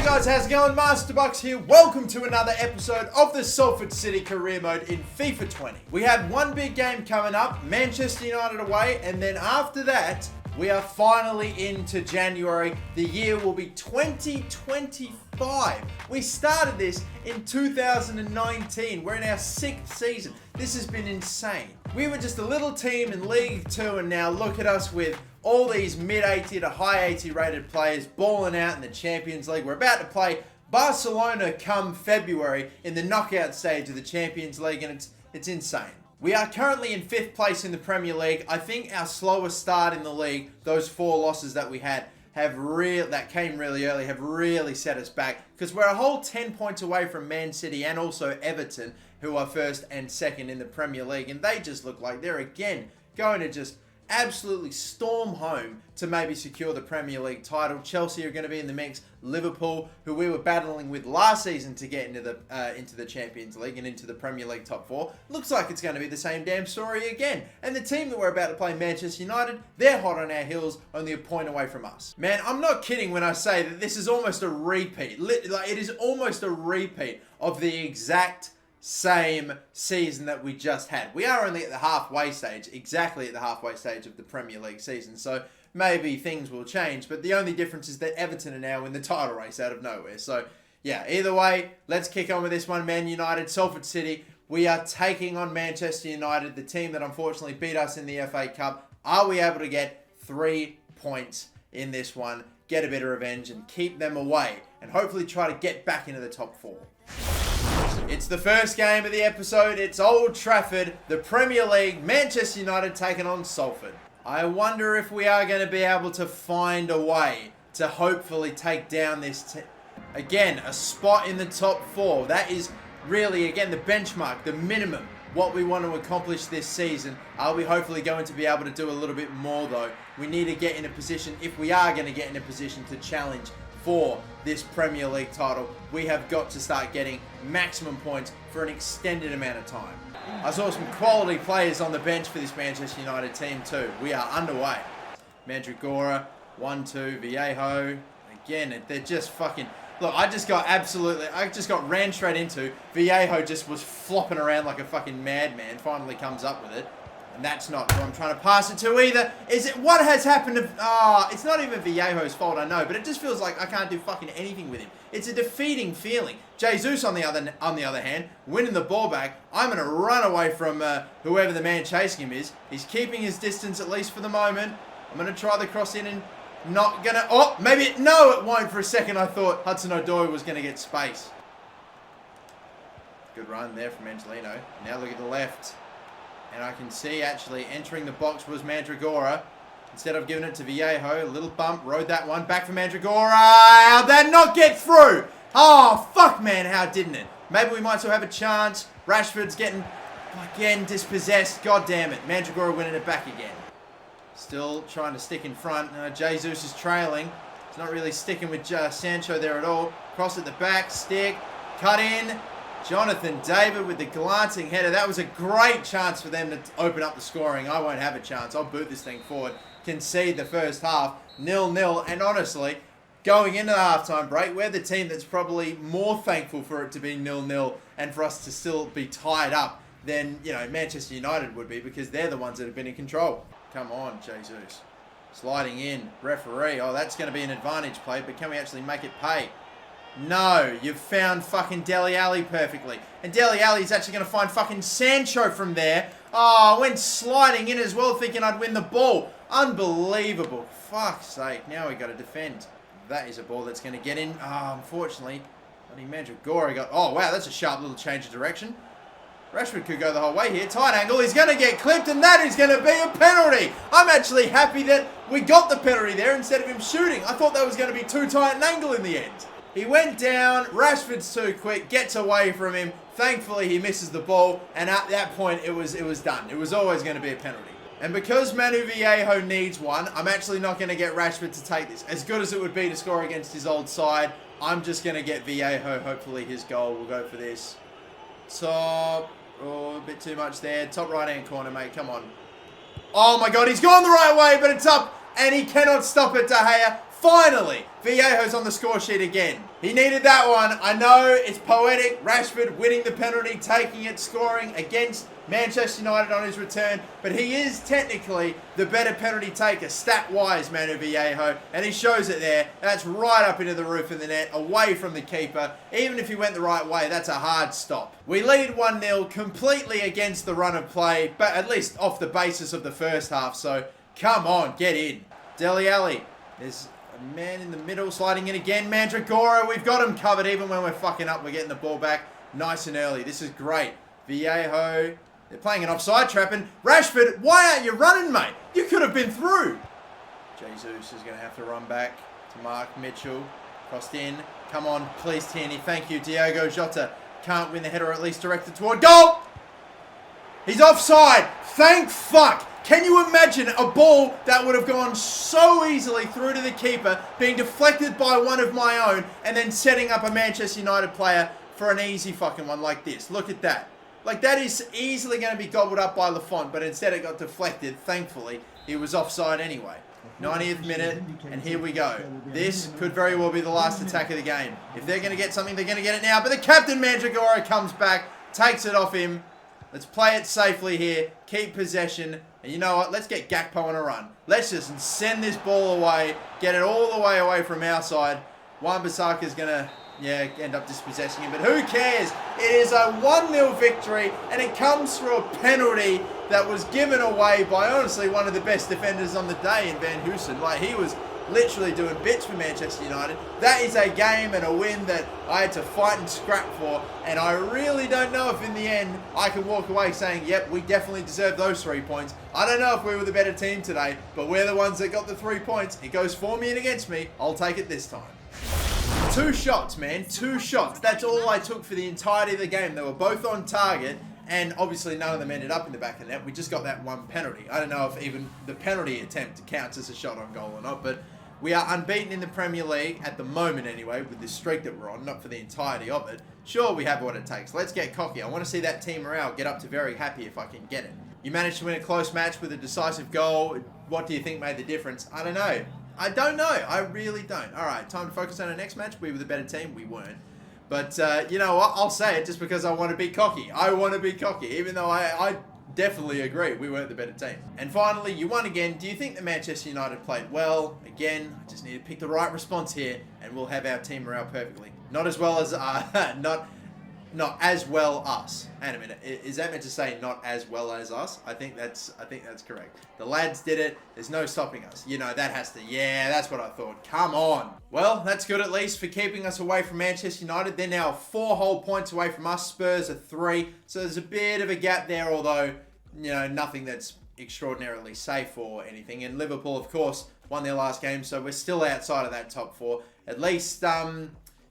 Guys, how's it going? Master Bucks here. Welcome to another episode of the Salford City Career Mode in FIFA 20. We have one big game coming up, Manchester United away, and then after that, we are finally into January. The year will be 2025. We started this in 2019. We're in our 6th season. This has been insane. We were just a little team in League 2, and now look at us with all these mid-80 to high 80 rated players balling out in the Champions League. We're about to play Barcelona come February in the knockout stage of the Champions League, and it's insane. We are currently in 5th place in the Premier League. I think our slowest start in the league, those 4 losses that we had, that came really early, have really set us back, because we're a whole 10 points away from Man City and also Everton, who are 1st and 2nd in the Premier League, and they just look like they're again going to just absolutely storm home to maybe secure the Premier League title. Chelsea are going to be in the mix. Liverpool, who we were battling with last season to get into the Champions League and into the Premier League top 4, looks like it's going to be the same damn story again. And the team that we're about to play, Manchester United, they're hot on our heels, only a point away from us. Man, I'm not kidding when I say that this is almost a repeat. It is almost a repeat of the exact same season that we just had. We are only at the halfway stage, exactly at the halfway stage of the Premier League season, so maybe things will change, but the only difference is that Everton are now in the title race out of nowhere. So yeah, either way, let's kick on with this one. Man United, Salford City, we are taking on Manchester United, the team that unfortunately beat us in the FA Cup. Are we able to get 3 points in this one, get a bit of revenge and keep them away, and hopefully try to get back into the top 4? It's the first game of the episode. It's Old Trafford, the Premier League, Manchester United taking on Salford. I wonder if we are going to be able to find a way to hopefully take down this team. Again, a spot in the top 4. That is really, again, the benchmark, the minimum, what we want to accomplish this season. Are we hopefully going to be able to do a little bit more, though? We need to get in a position, if we are going to get in a position to challenge for this Premier League title, we have got to start getting maximum points for an extended amount of time. I saw some quality players on the bench for this Manchester United team too. We are underway. Mandragora, 1-2, Viejo. Again, they're just fucking... Look, I just got ran straight into. Viejo just was flopping around like a fucking madman. Finally comes up with it. And that's not who I'm trying to pass it to either. Is it what has happened to... it's not even Viejo's fault, I know, but it just feels like I can't do fucking anything with him. It's a defeating feeling. Jesus, on the other hand, winning the ball back. I'm going to run away from whoever the man chasing him is. He's keeping his distance, at least for the moment. I'm going to try the cross in and not going to... Oh, maybe... No, it won't. For a second, I thought Hudson-Odoi was going to get space. Good run there from Angelino. Now look at the left. And I can see actually entering the box was Mandragora. Instead of giving it to Viejo, a little bump, rode that one. Back for Mandragora. How'd that not get through? Oh, fuck, man. How didn't it? Maybe we might still have a chance. Rashford's getting, again, dispossessed. God damn it. Mandragora winning it back again. Still trying to stick in front. Jesus is trailing. He's not really sticking with Sancho there at all. Cross at the back. Stick. Cut in. Jonathan David with the glancing header. That was a great chance for them to open up the scoring. I won't have a chance. I'll boot this thing forward. Concede the first half. 0-0. And honestly, going into the halftime break, we're the team that's probably more thankful for it to be 0-0 and for us to still be tied up than, you know, Manchester United would be, because they're the ones that have been in control. Come on, Jesus. Sliding in. Referee. Oh, that's going to be an advantage play, but can we actually make it pay? No, you've found fucking Dele Alli perfectly. And Dele Alli is actually going to find fucking Sancho from there. Oh, I went sliding in as well, thinking I'd win the ball. Unbelievable. Fuck's sake. Now we got to defend. That is a ball that's going to get in. Oh, unfortunately, bloody Mandragora got... Oh, wow, that's a sharp little change of direction. Rashford could go the whole way here. Tight angle. He's going to get clipped, and that is going to be a penalty. I'm actually happy that we got the penalty there instead of him shooting. I thought that was going to be too tight an angle in the end. He went down, Rashford's too quick, gets away from him. Thankfully, he misses the ball, and at that point, it was done. It was always going to be a penalty. And because Manu Viejo needs one, I'm actually not going to get Rashford to take this. As good as it would be to score against his old side, I'm just going to get Viejo, hopefully his goal. We'll go for this. Top, oh, a bit too much there. Top right-hand corner, mate, come on. Oh my God, he's gone the right way, but it's up. And he cannot stop it, De Gea. Finally, Vallejo's on the score sheet again. He needed that one. I know it's poetic. Rashford winning the penalty, taking it, scoring against Manchester United on his return. But he is technically the better penalty taker, stat-wise, Manu Vallejo. And he shows it there. That's right up into the roof of the net, away from the keeper. Even if he went the right way, that's a hard stop. We lead 1-0 completely against the run of play, but at least off the basis of the first half. So, come on, get in. Dele Alli. There's a man in the middle sliding in again. Mandragora, we've got him covered. Even when we're fucking up, we're getting the ball back nice and early. This is great. Vallejo, they're playing an offside trap. And Rashford, why aren't you running, mate? You could have been through. Jesus is going to have to run back to Mark Mitchell. Crossed in. Come on, please, Tierney. Thank you. Diogo Jota can't win the header, or at least directed toward goal. He's offside. Thank fuck. Can you imagine a ball that would have gone so easily through to the keeper being deflected by one of my own and then setting up a Manchester United player for an easy fucking one like this? Look at that. Like, that is easily going to be gobbled up by Lafont, but instead it got deflected. Thankfully, he was offside anyway. 90th minute, and here we go. This could very well be the last attack of the game. If they're going to get something, they're going to get it now. But the captain, Mandragora, comes back, takes it off him. Let's play it safely here. Keep possession. And you know what? Let's get Gakpo on a run. Let's just send this ball away. Get it all the way away from our side. Wan-Bissaka's going to, end up dispossessing him. But who cares? It is a 1-0 victory. And it comes through a penalty that was given away by, honestly, one of the best defenders on the day in Van Hoosen. Like, he was literally doing bits for Manchester United. That is a game and a win that I had to fight and scrap for, and I really don't know if in the end I can walk away saying, yep, we definitely deserve those 3 points. I don't know if we were the better team today, but we're the ones that got the 3 points. It goes for me and against me. I'll take it this time. 2 shots, man. 2 shots. That's all I took for the entirety of the game. They were both on target. And obviously none of them ended up in the back of the net. We just got that one penalty. I don't know if even the penalty attempt counts as a shot on goal or not, but we are unbeaten in the Premier League, at the moment anyway, with this streak that we're on, not for the entirety of it. Sure, we have what it takes. Let's get cocky. I want to see that team morale get up to very happy if I can get it. You managed to win a close match with a decisive goal. What do you think made the difference? I don't know. I don't know. I really don't. All right, time to focus on our next match. We were the better team. We weren't. But you know what? I'll say it just because I want to be cocky. I want to be cocky, even though I definitely agree we weren't the better team. And finally, you won again. Do you think that Manchester United played well? Again, I just need to pick the right response here, and we'll have our team morale perfectly. Not as well as not as well us. Hang a minute. Is that meant to say not as well as us? I think that's correct. The lads did it. There's no stopping us. You know, that has to... Yeah, that's what I thought. Come on. Well, that's good at least for keeping us away from Manchester United. They're now 4 whole points away from us. Spurs are 3. So there's a bit of a gap there, although, you know, nothing that's extraordinarily safe or anything. And Liverpool, of course, won their last game, so we're still outside of that top 4. At least...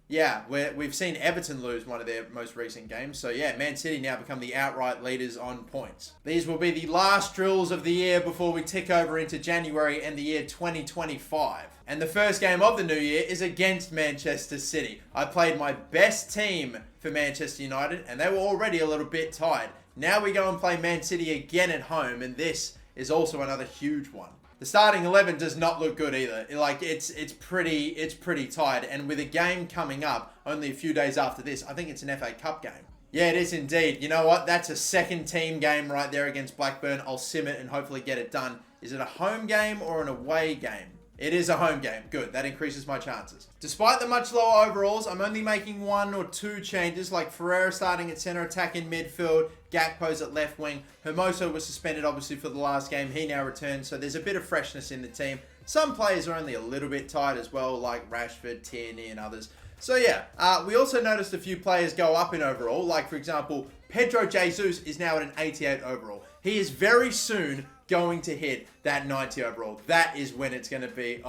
Yeah, we've seen Everton lose one of their most recent games. So yeah, Man City now become the outright leaders on points. These will be the last drills of the year before we tick over into January and the year 2025. And the first game of the new year is against Manchester City. I played my best team for Manchester United and they were already a little bit tired. Now we go and play Man City again at home, and this is also another huge one. The starting 11 does not look good either. Like, it's pretty tight. And with a game coming up only a few days after this, I think it's an FA Cup game. Yeah, it is indeed. You know what? That's a second team game right there against Blackburn. I'll sim it and hopefully get it done. Is it a home game or an away game? It is a home game. Good. That increases my chances. Despite the much lower overalls, I'm only making 1 or 2 changes, like Ferreira starting at centre, attack in midfield, Gakpo's at left wing. Hermoso was suspended, obviously, for the last game. He now returns, so there's a bit of freshness in the team. Some players are only a little bit tired as well, like Rashford, Tierney, and others. So yeah, we also noticed a few players go up in overall, like, for example, Pedro Jesus is now at an 88 overall. He is very soon going to hit that 90 overall. That is when it's going to be,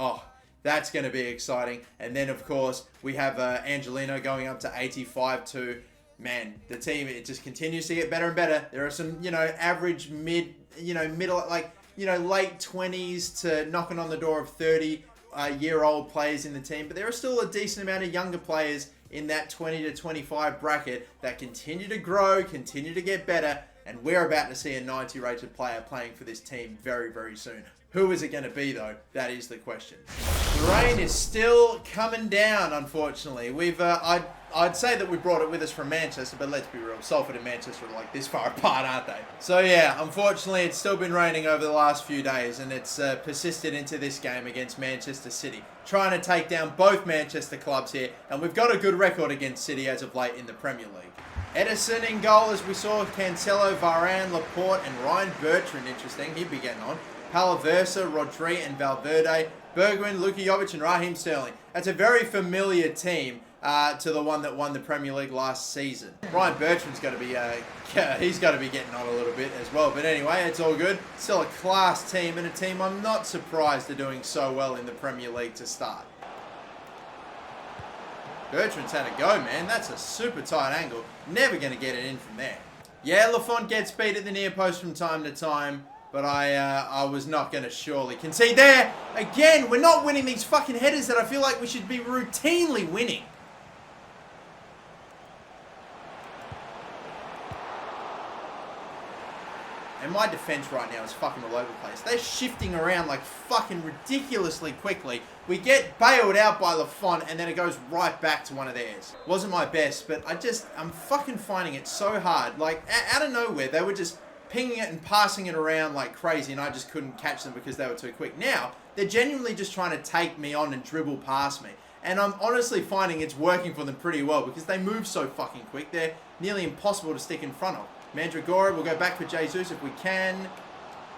that's going to be exciting. And then, of course, we have Angelino going up to 85 too. Man, the team, it just continues to get better and better. There are some, average middle, late 20s to knocking on the door of 30-year-old players in the team. But there are still a decent amount of younger players in that 20 to 25 bracket that continue to grow, continue to get better. And we're about to see a 90 rated player playing for this team very, very soon. Who is it going to be, though? That is the question. The rain is still coming down, unfortunately. I'd say that we brought it with us from Manchester, but let's be real. Salford and Manchester are like this far apart, aren't they? So yeah, unfortunately, it's still been raining over the last few days, and it's persisted into this game against Manchester City. Trying to take down both Manchester clubs here, and we've got a good record against City as of late in the Premier League. Edison in goal, as we saw. Cancelo, Varane, Laporte, and Ryan Bertrand. Interesting. He'd be getting on. Palaversa, Rodri, and Valverde. Bergwijn, Luka Jovic, and Raheem Sterling. That's a very familiar team to the one that won the Premier League last season. Ryan Bertrand's got to be, he's got to be getting on a little bit as well. But anyway, it's all good. Still a class team, and a team I'm not surprised are doing so well in the Premier League to start. Bertrand's had a go, man. That's a super tight angle. Never going to get it in from there. Yeah, Lafont gets beat at the near post from time to time, but I was not going to surely concede there. Again, we're not winning these fucking headers that I feel like we should be routinely winning. And my defense right now is fucking all over the place. They're shifting around like fucking ridiculously quickly. We get bailed out by Lafont, and then it goes right back to one of theirs. Wasn't my best, but I'm fucking finding it so hard. Like, out of nowhere, they were just pinging it and passing it around like crazy, and I just couldn't catch them because they were too quick. Now, they're genuinely just trying to take me on and dribble past me. And I'm honestly finding it's working for them pretty well because they move so fucking quick. They're nearly impossible to stick in front of. Mandragora, we'll go back for Jesus if we can.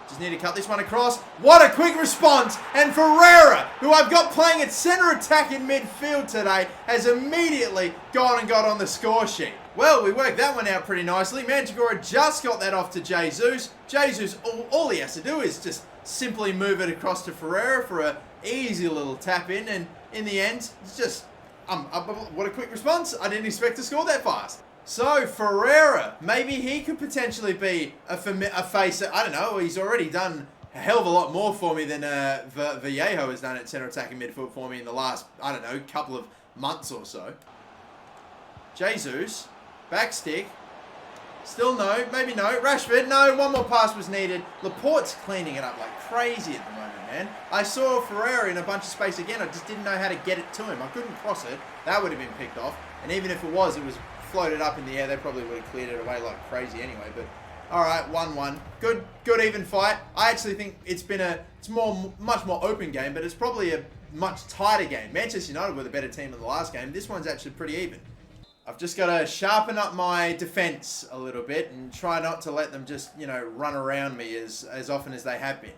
Just need to cut this one across. What a quick response! And Ferreira, who I've got playing at centre attack in midfield today, has immediately gone and got on the score sheet. Well, we worked that one out pretty nicely. Mandragora just got that off to Jesus. Jesus, all he has to do is just simply move it across to Ferreira for an easy little tap in. And in the end, it's just, what a quick response. I didn't expect to score that fast. So, Ferreira, maybe he could potentially be a face. I don't know, he's already done a hell of a lot more for me than Vallejo has done at centre attacking midfield for me in the last, I don't know, couple of months or so. Jesus, back stick. Still no, maybe no. Rashford, no, one more pass was needed. Laporte's cleaning it up like crazy at the moment, man. I saw Ferreira in a bunch of space again. I just didn't know how to get it to him. I couldn't cross it. That would have been picked off. And even if it was floated up in the air, they probably would have cleared it away like crazy anyway. But all right, 1-1. Good even fight. I actually think it's much more open game, but it's probably a much tighter game. Manchester United were the better team in the last game. This one's actually pretty even. I've just got to sharpen up my defense a little bit and try not to let them just, run around me as often as they have been.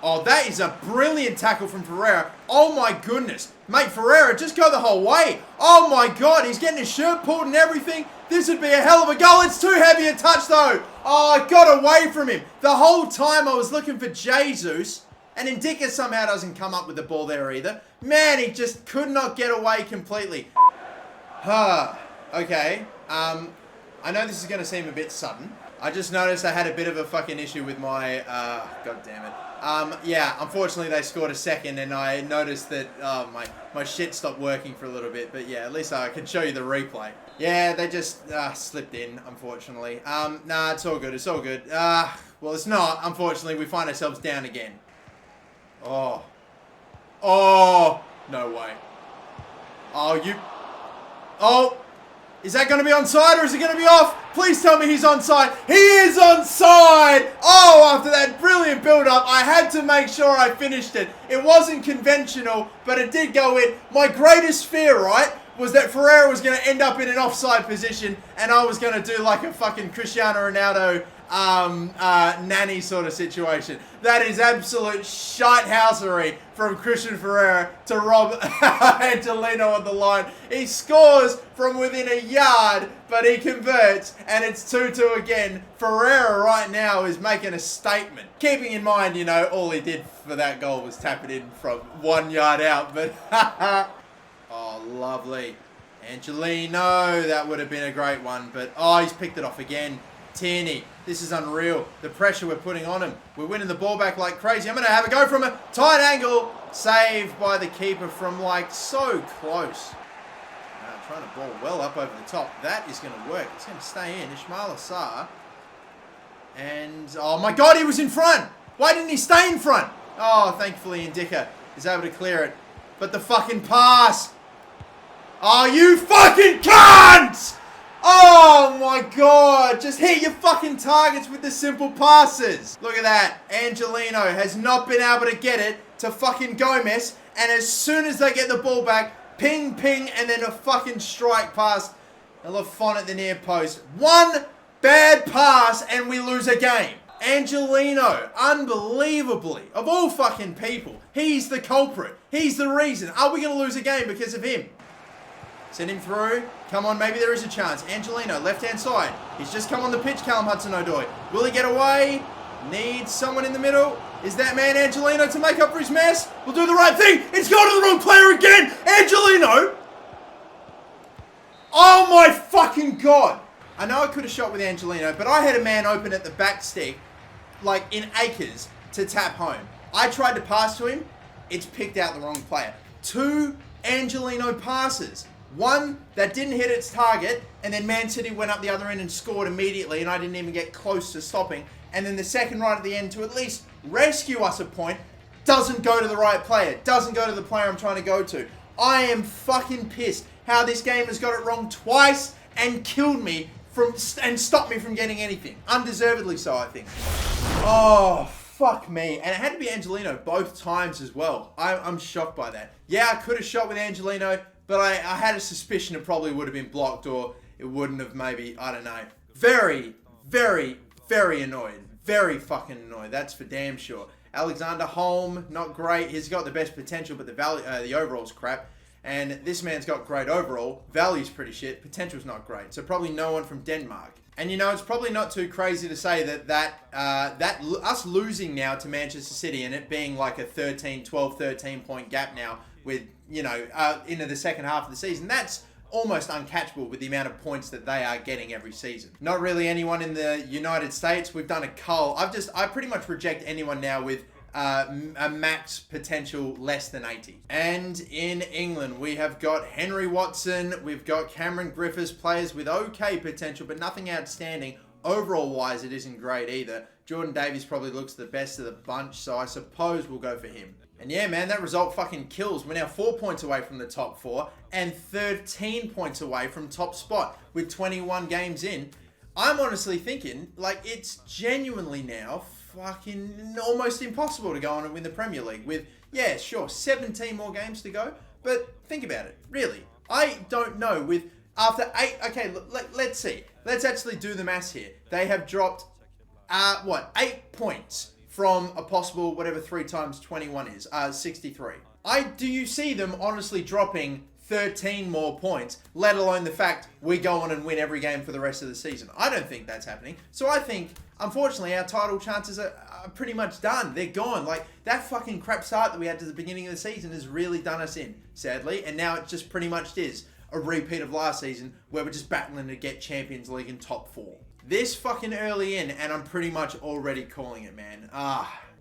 Oh, that is a brilliant tackle from Ferreira. Oh my goodness. Mate, Ferreira, just go the whole way. Oh my God, he's getting his shirt pulled and everything. This would be a hell of a goal. It's too heavy a touch though. Oh, I got away from him. The whole time I was looking for Jesus, and Ndicka somehow doesn't come up with the ball there either. Man, he just could not get away completely. Okay. I know this is going to seem a bit sudden. I just noticed I had a bit of a fucking issue with my, God damn it. Yeah, unfortunately they scored a second and I noticed that my shit stopped working for a little bit. But yeah, at least I can show you the replay. Yeah, they just slipped in, unfortunately. Nah, it's all good. It's all good. Well, it's not. Unfortunately, we find ourselves down again. Oh. Oh. No way. Oh. Is that going to be onside or is it going to be off? Please tell me he's onside. He is onside! Oh, after that brilliant build-up, I had to make sure I finished it. It wasn't conventional, but it did go in. My greatest fear, right, was that Ferreira was going to end up in an offside position and I was going to do like a fucking Cristiano Ronaldo nanny sort of situation. That is absolute shithousery from Christian Ferreira to rob Angelino on the line. He scores from within a yard, but he converts, and it's 2-2 again. Ferreira right now is making a statement. Keeping in mind, all he did for that goal was tap it in from 1 yard out, but oh, lovely. Angelino, that would have been a great one, but oh, he's picked it off again. Tierney, this is unreal. The pressure we're putting on him. We're winning the ball back like crazy. I'm going to have a go from a tight angle. Saved by the keeper from like so close. Trying to ball well up over the top. That is going to work. It's going to stay in. Ismail Assar. And, oh my God, he was in front. Why didn't he stay in front? Oh, thankfully Indika is able to clear it. But the fucking pass. Oh, you fucking cunts! Oh my God, just hit your fucking targets with the simple passes. Look at that. Angelino has not been able to get it to fucking Gomez. And as soon as they get the ball back, ping, ping, and then a fucking strike pass. And Lafont at the near post. One bad pass and we lose a game. Angelino, unbelievably, of all fucking people, he's the culprit. He's the reason. Are we going to lose a game because of him? Send him through. Come on, maybe there is a chance. Angelino, left-hand side. He's just come on the pitch, Callum Hudson-Odoi. Will he get away? Needs someone in the middle. Is that man Angelino to make up for his mess? We'll do the right thing. It's gone to the wrong player again. Angelino. Oh my fucking God. I know I could have shot with Angelino, but I had a man open at the back stick, like in acres, to tap home. I tried to pass to him. It's picked out the wrong player. 2 Angelino passes. One that didn't hit its target, and then Man City went up the other end and scored immediately, and I didn't even get close to stopping. And then the second right at the end to at least rescue us a point doesn't go to the right player. Doesn't go to the player I'm trying to go to. I am fucking pissed how this game has got it wrong twice and killed me and stopped me from getting anything. Undeservedly so, I think. Oh, fuck me. And it had to be Angelino both times as well. I'm shocked by that. Yeah, I could have shot with Angelino, but I had a suspicion it probably would have been blocked, or it wouldn't have, maybe. I don't know. Very, very, very annoyed. Very fucking annoyed. That's for damn sure. Alexander Holm, not great. He's got the best potential, but the overall's crap. And this man's got great overall. Value's pretty shit. Potential's not great. So probably no one from Denmark. And you know, it's probably not too crazy to say that us losing now to Manchester City and it being like a 13 point gap now with, you know, into the second half of the season, that's almost uncatchable with the amount of points that they are getting every season. Not really anyone in the United States. We've done a cull. I pretty much reject anyone now with a max potential less than 80. And in England, we have got Henry Watson, we've got Cameron Griffiths, players with okay potential, but nothing outstanding. Overall wise, it isn't great either. Jordan Davies probably looks the best of the bunch, so I suppose we'll go for him. And yeah, man, that result fucking kills. We're now 4 points away from the top 4 and 13 points away from top spot with 21 games in. I'm honestly thinking, like, it's genuinely now fucking almost impossible to go on and win the Premier League with, yeah, sure, 17 more games to go. But think about it, really. I don't know. With after 8, okay, let's see. Let's actually do the maths here. They have dropped, 8 points from a possible, whatever 3 times 21 is, 63. Do you see them honestly dropping 13 more points, let alone the fact we go on and win every game for the rest of the season? I don't think that's happening. So I think, unfortunately, our title chances are pretty much done. They're gone. Like, that fucking crap start that we had to the beginning of the season has really done us in, sadly. And now it just pretty much is a repeat of last season where we're just battling to get Champions League in top 4. This fucking early in, and I'm pretty much already calling it, man.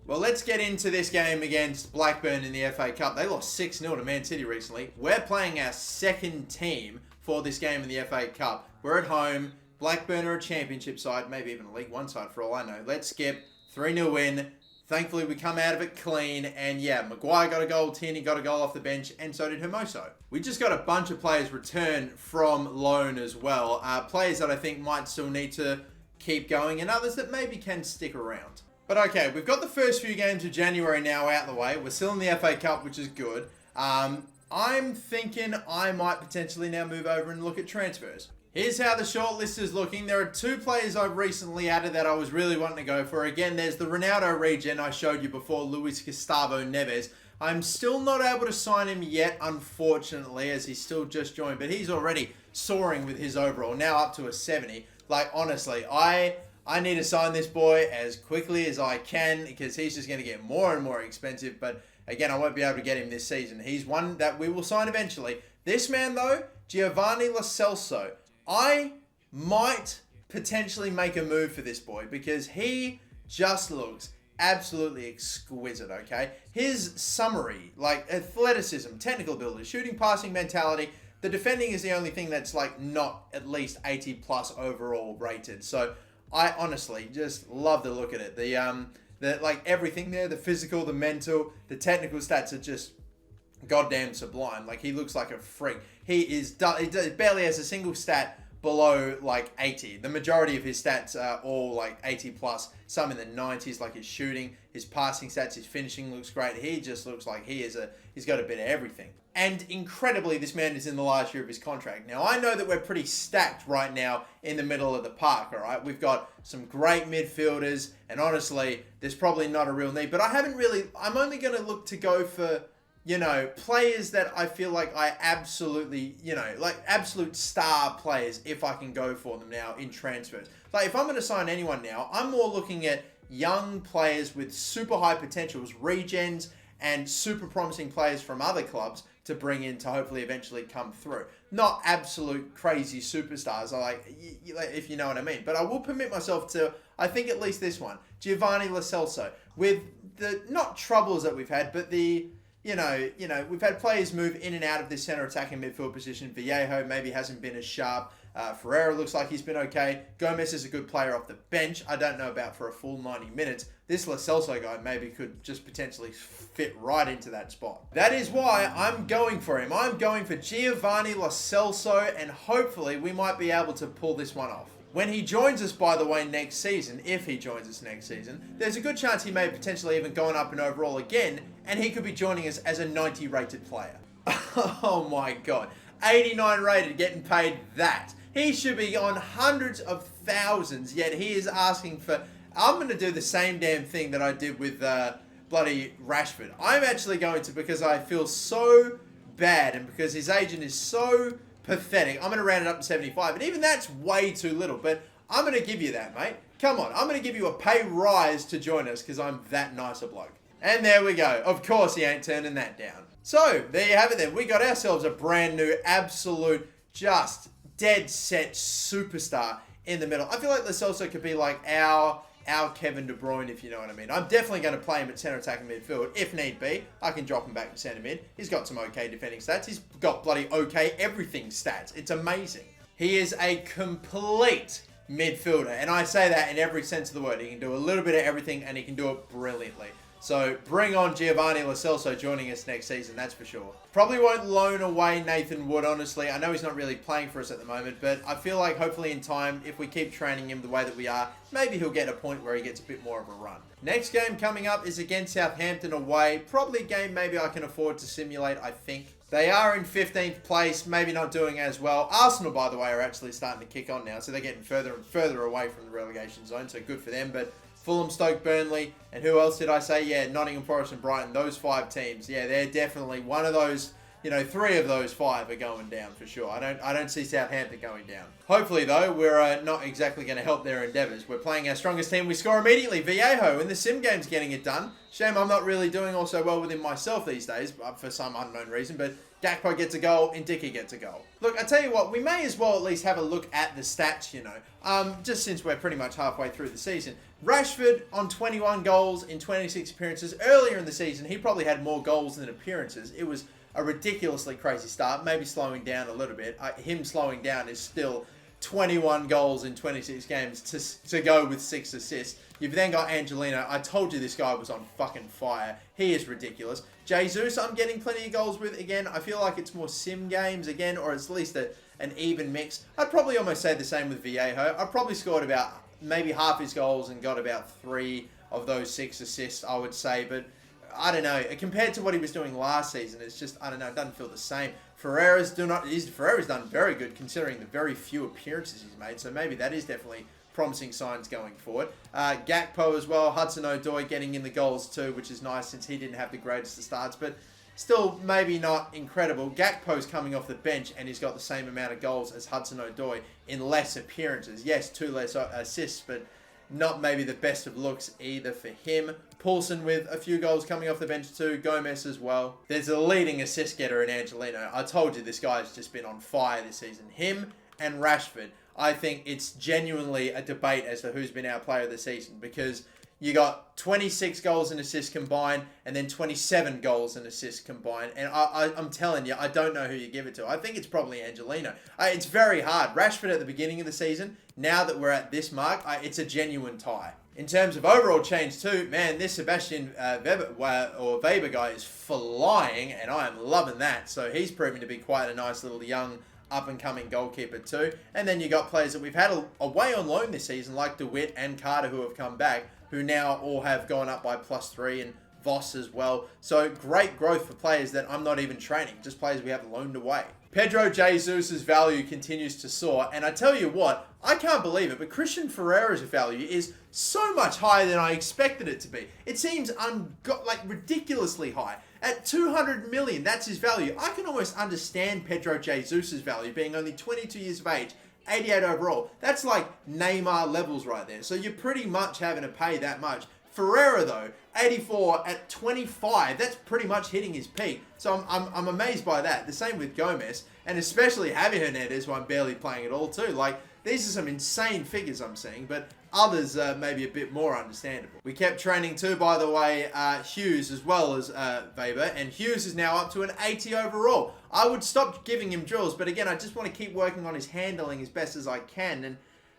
Well, let's get into this game against Blackburn in the FA Cup. They lost 6-0 to Man City recently. We're playing our second team for this game in the FA Cup. We're at home. Blackburn are a championship side, maybe even a League One side for all I know. Let's skip. 3-0 win. Thankfully, we come out of it clean. And yeah, Maguire got a goal, Tierney got a goal off the bench, and so did Hermoso. We just got a bunch of players return from loan as well. Players that I think might still need to keep going, and others that maybe can stick around. But okay, we've got the first few games of January now out the way. We're still in the FA Cup, which is good. I'm thinking I might potentially now move over and look at transfers. Here's how the shortlist is looking. There are 2 players I've recently added that I was really wanting to go for. Again, there's the Ronaldo regen I showed you before, Luis Gustavo Neves. I'm still not able to sign him yet, unfortunately, as he's still just joined. But he's already soaring with his overall, now up to a 70. Like, honestly, I need to sign this boy as quickly as I can because he's just going to get more and more expensive. But again, I won't be able to get him this season. He's one that we will sign eventually. This man, though, Giovanni Lo Celso, I might potentially make a move for this boy because he just looks absolutely exquisite, okay? His summary, like athleticism, technical ability, shooting, passing, mentality, the defending is the only thing that's like not at least 80 plus overall rated. So I honestly just love the look at it. The like everything there, the physical, the mental, the technical stats are just goddamn sublime. Like, he looks like a freak. He barely has a single stat below like 80. The majority of his stats are all like 80 plus, some in the 90s, like his shooting, his passing stats, his finishing looks great. He just looks like he's got a bit of everything. And incredibly, this man is in the last year of his contract. Now, I know that we're pretty stacked right now in the middle of the park, all right? We've got some great midfielders, and honestly, there's probably not a real need. But I'm only going to look to go for, players that I feel like I absolutely, like absolute star players, if I can go for them now in transfers. Like, if I'm going to sign anyone now, I'm more looking at young players with super high potentials, regens, and super promising players from other clubs to bring in to hopefully eventually come through. Not absolute crazy superstars, if you know what I mean. But I will permit myself to, I think at least this one, Giovanni Lo Celso, with the, not troubles that we've had, but the, we've had players move in and out of this centre attacking midfield position. Vallejo maybe hasn't been as sharp. Ferreira looks like he's been okay. Gomez is a good player off the bench. I don't know about for a full 90 minutes. This Lo Celso guy maybe could just potentially fit right into that spot. That is why I'm going for him. I'm going for Giovanni Lo Celso, and hopefully we might be able to pull this one off. When he joins us, by the way, next season, if he joins us next season, there's a good chance he may potentially even gone up in overall again, and he could be joining us as a 90 rated player. Oh my God. 89 rated, getting paid that. He should be on hundreds of thousands, yet he is asking for... I'm going to do the same damn thing that I did with bloody Rashford. I'm actually going to, because I feel so bad and because his agent is so pathetic, I'm going to round it up to 75. And even that's way too little, but I'm going to give you that, mate. Come on, I'm going to give you a pay rise to join us because I'm that nice a bloke. And there we go. Of course he ain't turning that down. So, there you have it then. We got ourselves a brand new, absolute, just dead set superstar in the middle. I feel like Lo Celso could be like our Kevin De Bruyne, if you know what I mean. I'm definitely going to play him at centre attacking midfield if need be. I can drop him back to centre mid. He's got some okay defending stats. He's got bloody okay everything stats. It's amazing. He is a complete midfielder, and I say that in every sense of the word. He can do a little bit of everything, and he can do it brilliantly. So bring on Giovanni Lo Celso joining us next season, that's for sure. Probably won't loan away Nathan Wood, honestly. I know he's not really playing for us at the moment, but I feel like hopefully in time, if we keep training him the way that we are, maybe he'll get a point where he gets a bit more of a run. Next game coming up is against Southampton away. Probably a game maybe I can afford to simulate, I think. They are in 15th place, maybe not doing as well. Arsenal, by the way, are actually starting to kick on now, so they're getting further and further away from the relegation zone, so good for them. But Fulham, Stoke, Burnley, and who else did I say? Yeah, Nottingham Forest and Brighton, those 5 teams. Yeah, they're definitely one of those, 3 of those 5 are going down for sure. I don't see Southampton going down. Hopefully, though, we're not exactly going to help their endeavours. We're playing our strongest team. We score immediately. Vallejo in the sim game's getting it done. Shame I'm not really doing all so well with him myself these days, for some unknown reason, but Gakpo gets a goal, Ndiki gets a goal. Look, I tell you what, we may as well at least have a look at the stats, just since we're pretty much halfway through the season. Rashford on 21 goals in 26 appearances. Earlier in the season, he probably had more goals than appearances. It was a ridiculously crazy start, maybe slowing down a little bit. Him slowing down is still 21 goals in 26 games to go with 6 assists. You've then got Angelino. I told you this guy was on fucking fire. He is ridiculous. Jesus, I'm getting plenty of goals with. Again, I feel like it's more sim games again, or at least an even mix. I'd probably almost say the same with Vallejo. I probably scored about maybe half his goals and got about 3 of those 6 assists, I would say. But I don't know. Compared to what he was doing last season, it's just, I don't know, it doesn't feel the same. Ferreira's done very good considering the very few appearances he's made. So maybe that is definitely promising signs going forward. Gakpo as well, Hudson-Odoi getting in the goals too, which is nice since he didn't have the greatest of starts, but still maybe not incredible. Gakpo's coming off the bench and he's got the same amount of goals as Hudson-Odoi in less appearances. Yes, 2 less assists, but not maybe the best of looks either for him. Poulsen with a few goals coming off the bench too. Gomez as well. There's a leading assist getter in Angelino. I told you this guy's just been on fire this season. Him and Rashford. I think it's genuinely a debate as to who's been our player of the season because you got 26 goals and assists combined, and then 27 goals and assists combined. And I'm telling you, I don't know who you give it to. I think it's probably Angelino. It's very hard. Rashford at the beginning of the season, now that we're at this mark, it's a genuine tie. In terms of overall change too, man, this Sebastian Weber guy is flying, and I am loving that. So he's proving to be quite a nice little young up-and-coming goalkeeper too. And then you got players that we've had away on loan this season, like DeWitt and Carter, who have come back, who now all have gone up by +3, and Voss as well. So great growth for players that I'm not even training, just players we have loaned away. Pedro Jesus' value continues to soar, and I tell you what, I can't believe it, but Christian Ferreira's value is so much higher than I expected it to be. It seems ridiculously high. At 200 million, that's his value. I can almost understand Pedro Jesus' value being only 22 years of age, 88 overall. That's like Neymar levels right there. So you're pretty much having to pay that much. Ferreira though, 84 at 25, that's pretty much hitting his peak. So I'm amazed by that. The same with Gomez, and especially Javi Hernandez, who I'm barely playing at all too. Like, these are some insane figures I'm seeing, but others maybe a bit more understandable. We kept training too, by the way, Hughes as well as Weber, and Hughes is now up to an 80 overall. I would stop giving him drills, but again, I just want to keep working on his handling as best as I can, and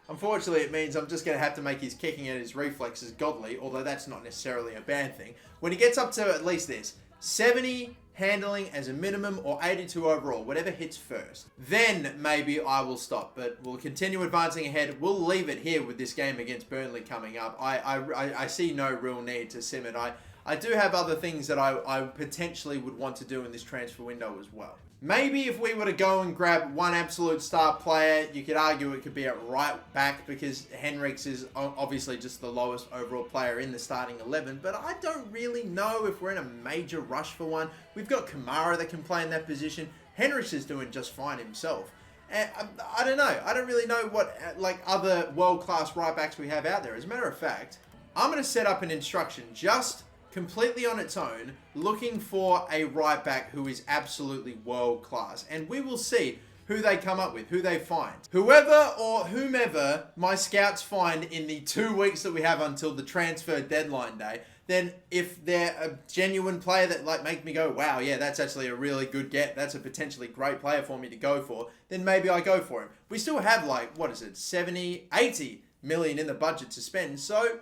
unfortunately it means I'm just going to have to make his kicking and his reflexes godly, although that's not necessarily a bad thing. When he gets up to at least this, 70 handling as a minimum or 82 overall, whatever hits first, then maybe I will stop, but we'll continue advancing ahead. We'll leave it here with this game against Burnley coming up. I see no real need to sim it. I do have other things that I potentially would want to do in this transfer window as well. Maybe if we were to go and grab one absolute star player, you could argue it could be at right back, because Henriks is obviously just the lowest overall player in the starting 11, but I don't really know if we're in a major rush for one. We've got Kamara that can play in that position. Henriks is doing just fine himself. And I don't know. I don't really know what other world-class right backs we have out there. As a matter of fact, I'm going to set up an instruction just completely on its own, looking for a right back who is absolutely world class, and we will see who they come up with, who they find. Whoever or whomever my scouts find in the 2 weeks that we have until the transfer deadline day, then if they're a genuine player that make me go, wow, yeah, that's actually a really good get, that's a potentially great player for me to go for, then maybe I go for him. We still have 70, 80 million in the budget to spend, so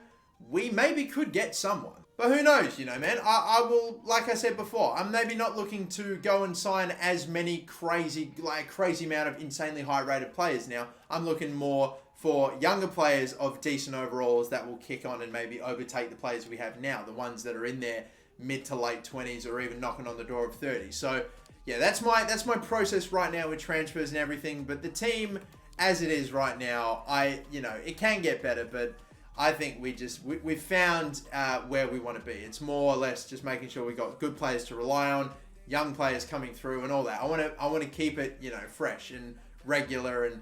we maybe could get someone. But who knows, man. I will, like I said before, I'm maybe not looking to go and sign as many crazy amount of insanely high rated players now. I'm looking more for younger players of decent overalls that will kick on and maybe overtake the players we have now, the ones that are in their mid to late 20s or even knocking on the door of 30. So yeah, that's my process right now with transfers and everything. But the team as it is right now, it can get better, but I think we've found where we want to be. It's more or less just making sure we got good players to rely on, young players coming through, and all that. I want to keep it fresh and regular and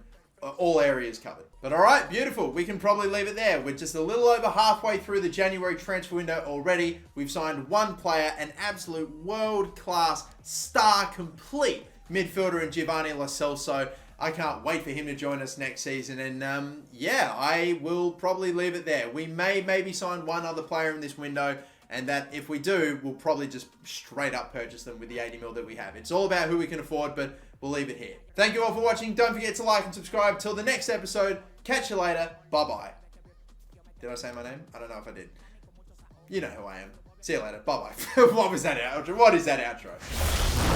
all areas covered. But all right, beautiful. We can probably leave it there. We're just a little over halfway through the January transfer window already. We've signed one player, an absolute world-class star, complete midfielder in Giovanni Lo Celso. I can't wait for him to join us next season, and I will probably leave it there. We may maybe sign one other player in this window, and that if we do, we'll probably just straight up purchase them with the 80 mil that we have. It's all about who we can afford, but we'll leave it here. Thank you all for watching. Don't forget to like and subscribe. Till the next episode, catch you later. Bye-bye. Did I say my name? I don't know if I did. You know who I am. See you later. Bye-bye. What was that outro? What is that outro?